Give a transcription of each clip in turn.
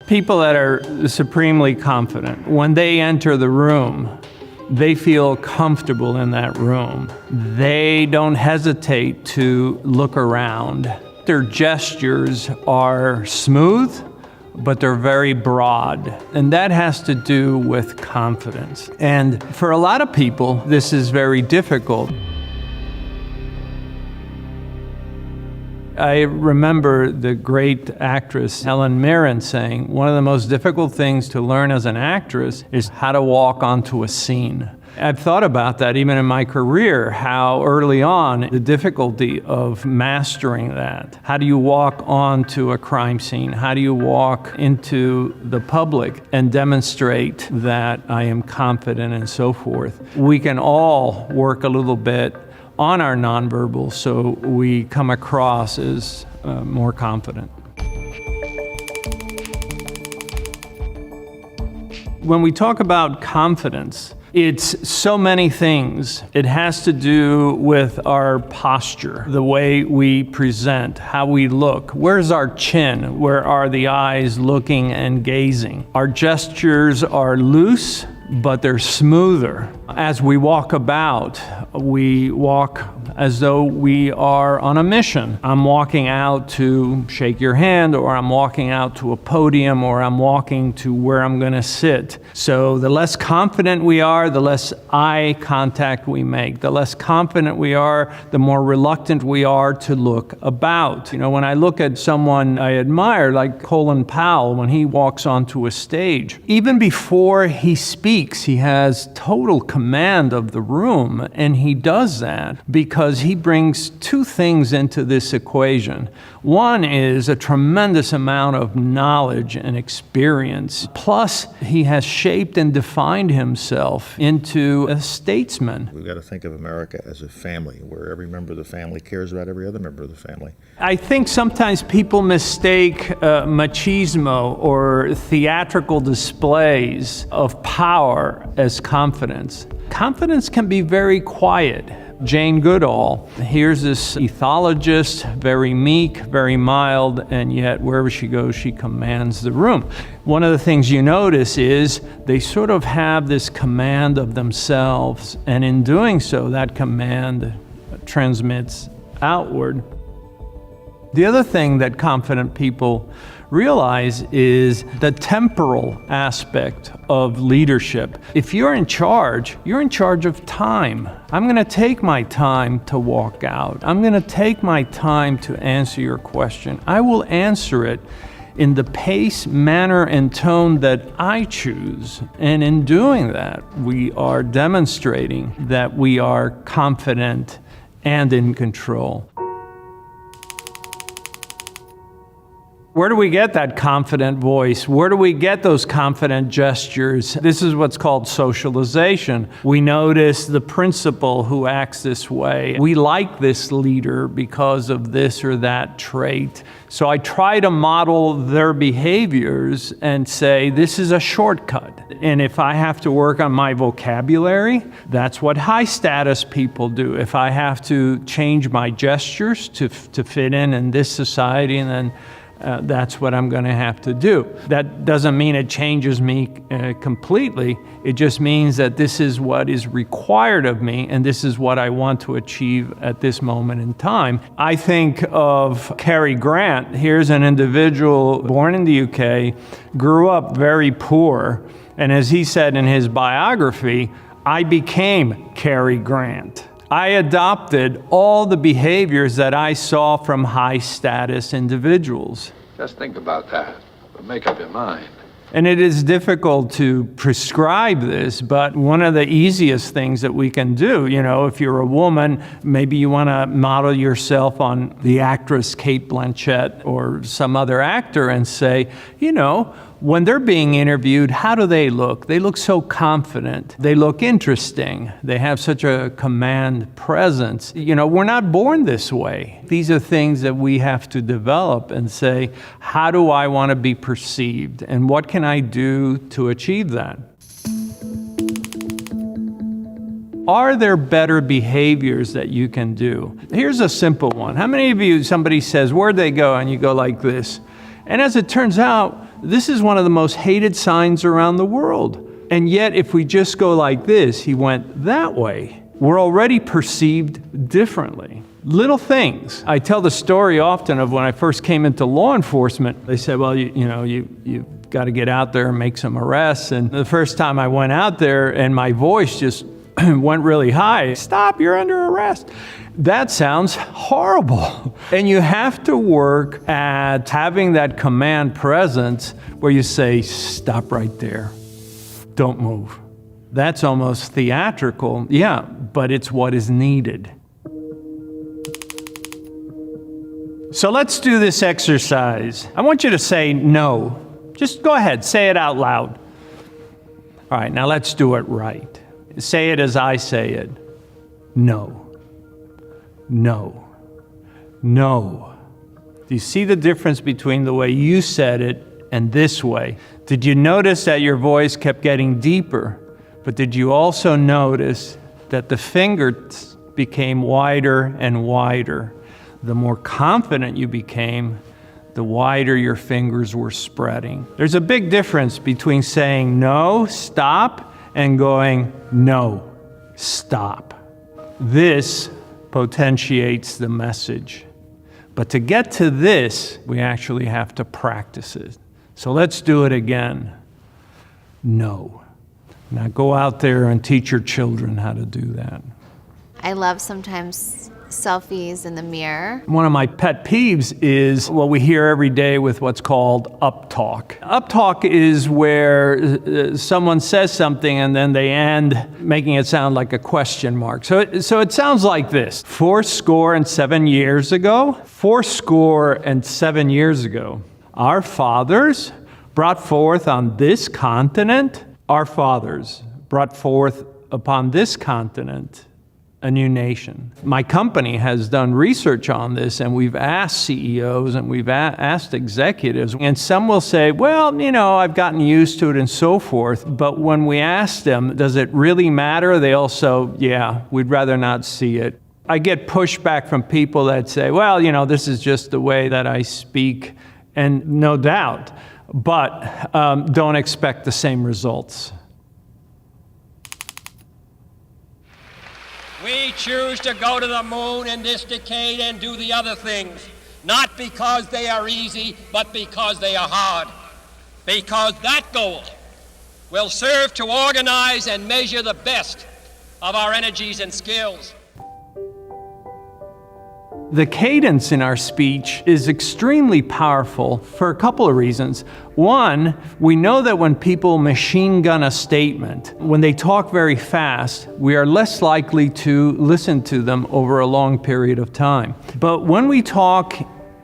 People that are supremely confident, when they enter the room, they feel comfortable in that room. They don't hesitate to look around. Their gestures are smooth, but they're very broad. And that has to do with confidence. And for a lot of people, this is very difficult. I remember the great actress Helen Mirren saying, one of the most difficult things to learn as an actress is how to walk onto a scene. I've thought about that even in my career, how early on, the difficulty of mastering that. How do you walk onto a crime scene? How do you walk into the public and demonstrate that I am confident and so forth? We can all work a little bit on our nonverbal so we come across as more confident. When we talk about confidence, it's so many things. It has to do with our posture, the way we present, how we look. Where's our chin? Where are the eyes looking and gazing? Our gestures are loose, but they're smoother. As we walk about, we walk as though we are on a mission. I'm walking out to shake your hand, or I'm walking out to a podium, or I'm walking to where I'm going to sit. So the less confident we are, the less eye contact we make. The less confident we are, the more reluctant we are to look about. You know, when I look at someone I admire, like Colin Powell, when he walks onto a stage, even before he speaks, he has total command of the room, and he does that because he brings two things into this equation. One is a tremendous amount of knowledge and experience, plus he has shaped and defined himself into a statesman. We've got to think of America as a family, where every member of the family cares about every other member of the family. I think sometimes people mistake machismo or theatrical displays of power as confidence. Confidence can be very quiet. Jane Goodall, here's this ethologist, very meek, very mild, and yet wherever she goes, she commands the room. One of the things you notice is they sort of have this command of themselves, and in doing so, that command transmits outward. The other thing that confident people realize is the temporal aspect of leadership. If you're in charge of time. I'm going to take my time to walk out. I'm going to take my time to answer your question. I will answer it in the pace, manner, and tone that I choose. And in doing that, we are demonstrating that we are confident and in control. Where do we get that confident voice? Where do we get those confident gestures? This is what's called socialization. We notice the principal who acts this way. We like this leader because of this or that trait. So I try to model their behaviors and say, this is a shortcut. And if I have to work on my vocabulary, that's what high status people do. If I have to change my gestures to fit in this society, and then that's what I'm going to have to do. That doesn't mean it changes me completely. It just means that this is what is required of me, and this is what I want to achieve at this moment in time. I think of Cary Grant. Here's an individual born in the UK, grew up very poor, and as he said in his biography, I became Cary Grant. I adopted all the behaviors that I saw from high-status individuals. Just think about that, but make up your mind. And it is difficult to prescribe this, but one of the easiest things that we can do, you know, if you're a woman, maybe you want to model yourself on the actress Cate Blanchett or some other actor and say, you know, when they're being interviewed, how do they look? They look so confident. They look interesting. They have such a command presence. You know, we're not born this way. These are things that we have to develop and say, how do I want to be perceived? And what can I do to achieve that? Are there better behaviors that you can do? Here's a simple one. How many of you, somebody says, where'd they go? And you go like this. And as it turns out, This is one of the most hated signs around the world. And yet, if we just go like this, he went that way, we're already perceived differently. Little things. I tell the story often of when I first came into law enforcement. They said, well, you've got to get out there and make some arrests. And the first time I went out there and my voice just went really high. Stop, you're under arrest. That sounds horrible. And you have to work at having that command presence where you say, stop right there. Don't move. That's almost theatrical. Yeah, but it's what is needed. So let's do this exercise. I want you to say no. Just go ahead, say it out loud. All right, now let's do it right. Say it as I say it. No. No. No. Do you see the difference between the way you said it and this way? Did you notice that your voice kept getting deeper? But did you also notice that the fingers became wider and wider? The more confident you became, the wider your fingers were spreading. There's a big difference between saying no, stop, and going no, stop. This potentiates the message. But to get to this, we actually have to practice it. So let's do it again. No. Now go out there and teach your children how to do that. I love sometimes selfies in the mirror. One of my pet peeves is what we hear every day with what's called uptalk. Uptalk is where someone says something and then they end making it sound like a question mark. So it sounds like this. 407 years ago, our fathers brought forth on this continent, upon this continent a new nation. My company has done research on this, and we've asked CEOs and we've asked executives, and some will say, well, I've gotten used to it and so forth. But when we ask them, does it really matter? They also, yeah, we'd rather not see it. I get pushback from people that say, well, this is just the way that I speak, and no doubt, but don't expect the same results. We choose to go to the moon in this decade and do the other things, not because they are easy, but because they are hard. Because that goal will serve to organize and measure the best of our energies and skills. The cadence in our speech is extremely powerful for a couple of reasons. One, we know that when people machine gun a statement, when they talk very fast, we are less likely to listen to them over a long period of time. But when we talk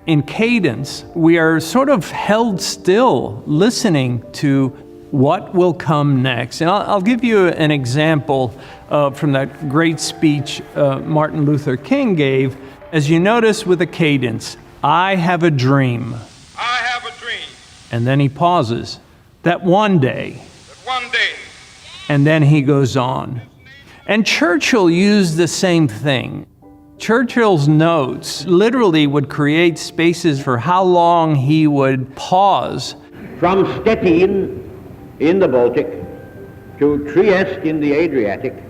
in cadence, we are sort of held still, listening to what will come next. And I'll give you an example from that great speech Martin Luther King gave. As you notice with the cadence, I have a dream. I have a dream. And then he pauses. That one day. That one day. And then he goes on. And Churchill used the same thing. Churchill's notes literally would create spaces for how long he would pause. From Stettin in the Baltic to Trieste in the Adriatic,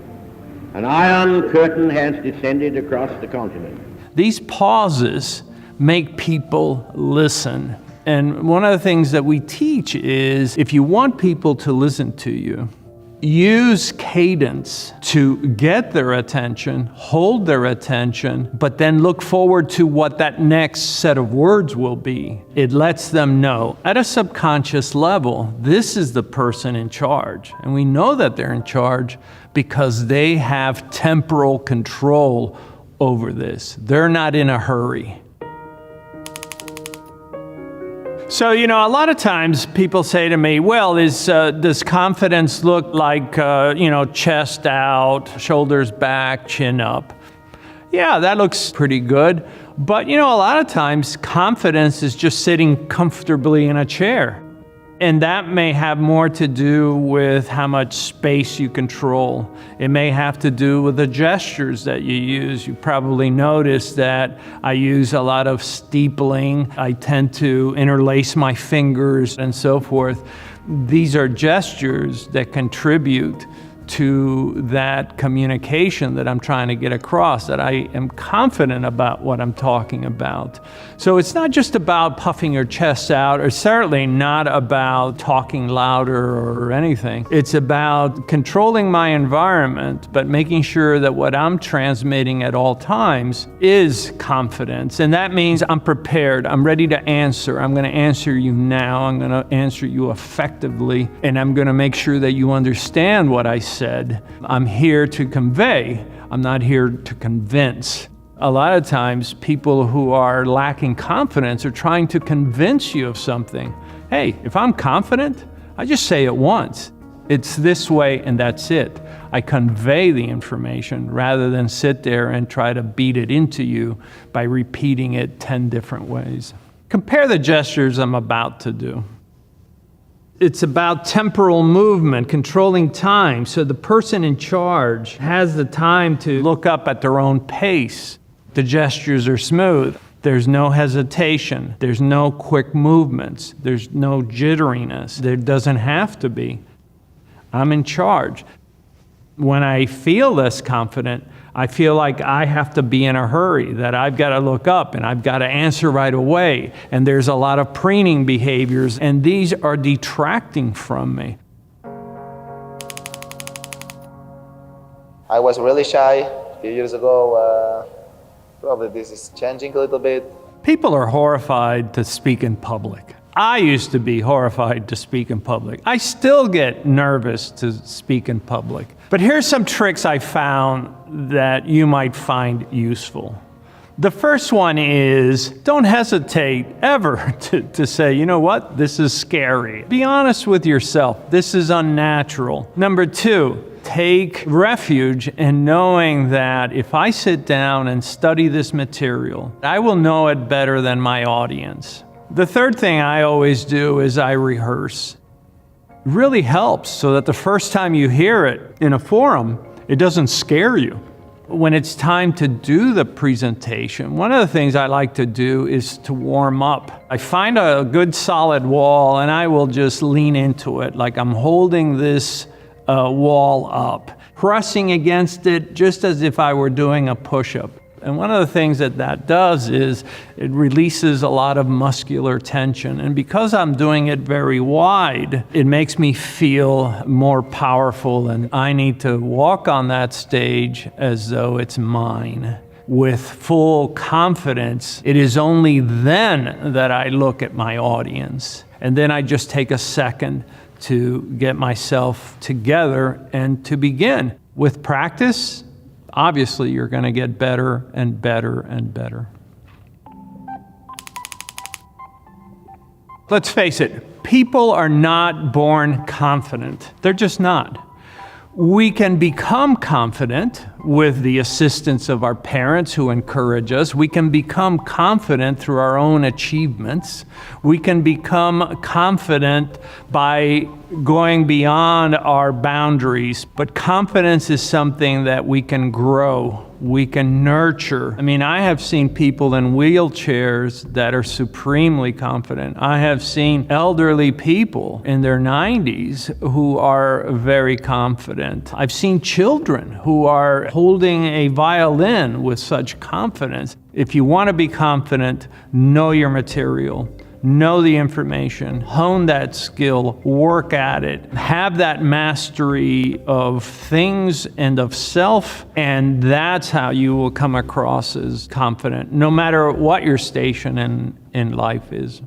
an iron curtain has descended across the continent. These pauses make people listen. And one of the things that we teach is if you want people to listen to you, use cadence to get their attention, hold their attention, but then look forward to what that next set of words will be. It lets them know at a subconscious level, this is the person in charge. And we know that they're in charge because they have temporal control over this. They're not in a hurry. So, a lot of times people say to me, well, does confidence look like, chest out, shoulders back, chin up? Yeah, that looks pretty good. But, a lot of times confidence is just sitting comfortably in a chair. And that may have more to do with how much space you control. It may have to do with the gestures that you use. You probably noticed that I use a lot of steepling. I tend to interlace my fingers and so forth. These are gestures that contribute to that communication that I'm trying to get across, that I am confident about what I'm talking about. So it's not just about puffing your chest out, or certainly not about talking louder or anything. It's about controlling my environment, but making sure that what I'm transmitting at all times is confidence. And that means I'm prepared, I'm ready to answer. I'm going to answer you now, I'm going to answer you effectively, and I'm going to make sure that you understand what I said. I'm here to convey, I'm not here to convince. A lot of times people who are lacking confidence are trying to convince you of something. Hey, if I'm confident, I just say it once. It's this way and that's it. I convey the information rather than sit there and try to beat it into you by repeating it 10 different ways. Compare the gestures I'm about to do. It's about temporal movement, controlling time, so the person in charge has the time to look up at their own pace. The gestures are smooth. There's no hesitation. There's no quick movements. There's no jitteriness. There doesn't have to be. I'm in charge. When I feel less confident, I feel like I have to be in a hurry, that I've got to look up and I've got to answer right away. And there's a lot of preening behaviors, and these are detracting from me. I was really shy a few years ago. Probably this is changing a little bit. People are horrified to speak in public. I used to be horrified to speak in public. I still get nervous to speak in public. But here's some tricks I found that you might find useful. The first one is don't hesitate ever to say, you know what, this is scary. Be honest with yourself. This is unnatural. Number two, take refuge in knowing that if I sit down and study this material, I will know it better than my audience. The third thing I always do is I rehearse. It really helps so that the first time you hear it in a forum, it doesn't scare you. When it's time to do the presentation, one of the things I like to do is to warm up. I find a good solid wall and I will just lean into it like I'm holding this wall up, pressing against it just as if I were doing a push-up. And one of the things that does is it releases a lot of muscular tension. And because I'm doing it very wide, it makes me feel more powerful. And I need to walk on that stage as though it's mine with full confidence. It is only then that I look at my audience. And then I just take a second to get myself together and to begin. With practice, obviously, you're going to get better and better and better. Let's face it, people are not born confident. They're just not. We can become confident with the assistance of our parents who encourage us. We can become confident through our own achievements. We can become confident by going beyond our boundaries. But confidence is something that we can grow, we can nurture. I mean, I have seen people in wheelchairs that are supremely confident. I have seen elderly people in their 90s who are very confident. I've seen children who are holding a violin with such confidence. If you want to be confident, know your material. Know the information, hone that skill, work at it, have that mastery of things and of self, and that's how you will come across as confident, no matter what your station in life is.